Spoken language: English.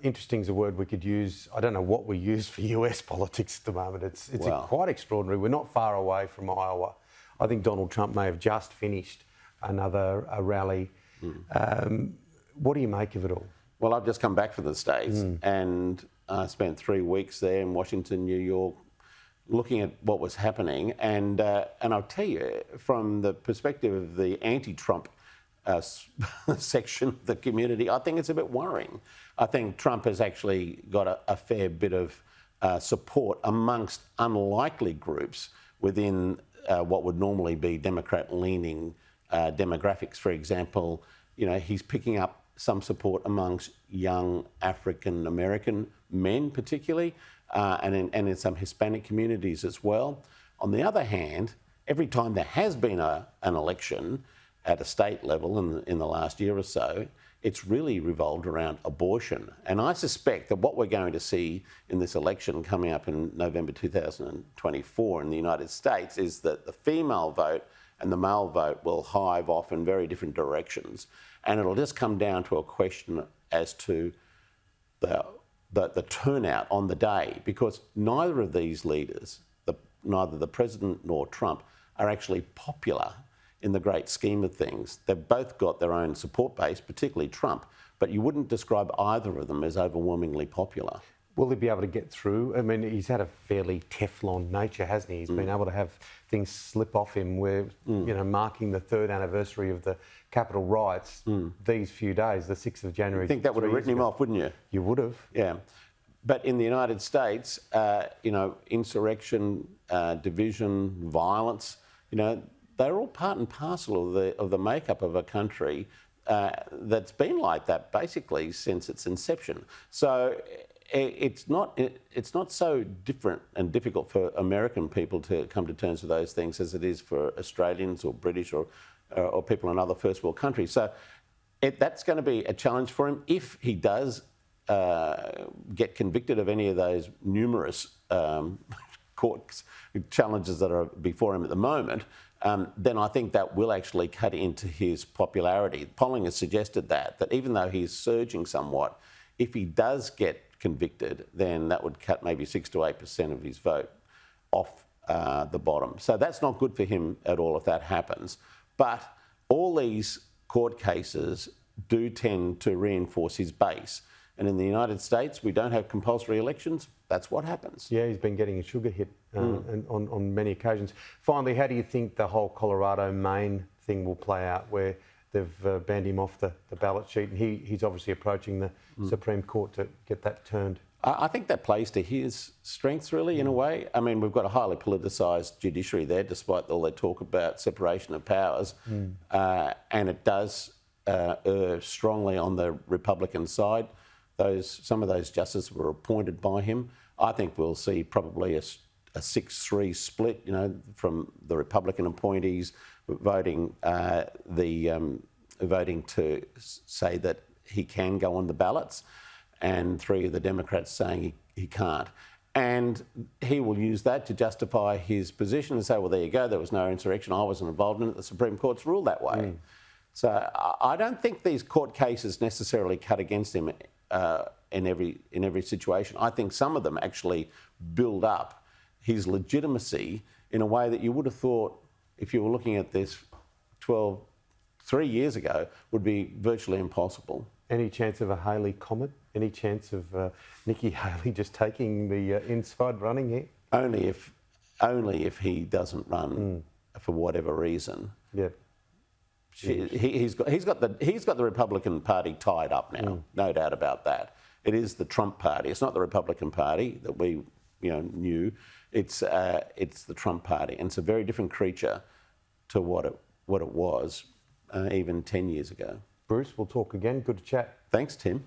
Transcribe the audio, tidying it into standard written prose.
interesting is a word we could use. I don't know what we use for US politics at the moment. It's Wow. quite extraordinary. We're not far away from Iowa. I think Donald Trump may have just finished another rally. What do you make of it all? Well, I've just come back from the States and I spent 3 weeks there in Washington, New York, looking at what was happening. And I'll tell you, from the perspective of the anti-Trump section of the community, I think it's a bit worrying. I think Trump has actually got a fair bit of support amongst unlikely groups within what would normally be Democrat-leaning demographics. For example, he's picking up some support amongst young African American men, particularly, and in some Hispanic communities as well. On the other hand, every time there has been an election at a state level in the last year or so, it's really revolved around abortion. And I suspect that what we're going to see in this election coming up in November 2024 in the United States is that the female vote and the male vote will hive off in very different directions. And it'll just come down to a question as to the turnout on the day, because neither of these leaders, neither the president nor Trump, are actually popular in the great scheme of things. They've both got their own support base, particularly Trump, but you wouldn't describe either of them as overwhelmingly popular. Will he be able to get through? I mean, he's had a fairly Teflon nature, hasn't he? He's been able to have things slip off him. We're, marking the 3rd anniversary of the Capitol riots these few days, the 6th of January. I think that would have written him off, wouldn't you? You would have. Yeah. But in the United States, insurrection, division, violence, they're all part and parcel of the makeup of a country that's been like that basically since its inception. So it's not so different and difficult for American people to come to terms with those things as it is for Australians or British or people in other first world countries. So that's going to be a challenge for him if he does get convicted of any of those numerous court challenges that are before him at the moment. Then I think that will actually cut into his popularity. Polling has suggested that even though he's surging somewhat, if he does get convicted, then that would cut maybe 6 to 8% of his vote off the bottom. So that's not good for him at all if that happens. But all these court cases do tend to reinforce his base. And in the United States, we don't have compulsory elections. That's what happens. Yeah, he's been getting a sugar hit and on many occasions. Finally, how do you think the whole Colorado, Maine thing will play out, where they've banned him off the ballot sheet, and he's obviously approaching the Supreme Court to get that turned? I think that plays to his strengths, really, in a way. I mean, we've got a highly politicised judiciary there, despite all that talk about separation of powers, and it does err strongly on the Republican side. Some of those justices were appointed by him. I think we'll see probably a 6-3 split, from the Republican appointees voting to say that he can go on the ballots, and 3 of the Democrats saying he can't. And he will use that to justify his position and say, well, there you go, there was no insurrection, I wasn't involved in it, the Supreme Court's ruled that way. So I don't think these court cases necessarily cut against him in every situation. I think some of them actually build up his legitimacy in a way that you would have thought, if you were looking at this 3 years ago, would be virtually impossible. Any chance of a Haley comet? Any chance of Nikki Haley just taking the inside running here? Only if he doesn't run for whatever reason. Yeah. He's got the Republican Party tied up now, no doubt about that. It is the Trump Party. It's not the Republican Party that we knew. It's the Trump Party, and it's a very different creature to what it was even 10 years ago. Bruce, we'll talk again. Good to chat. Thanks, Tim.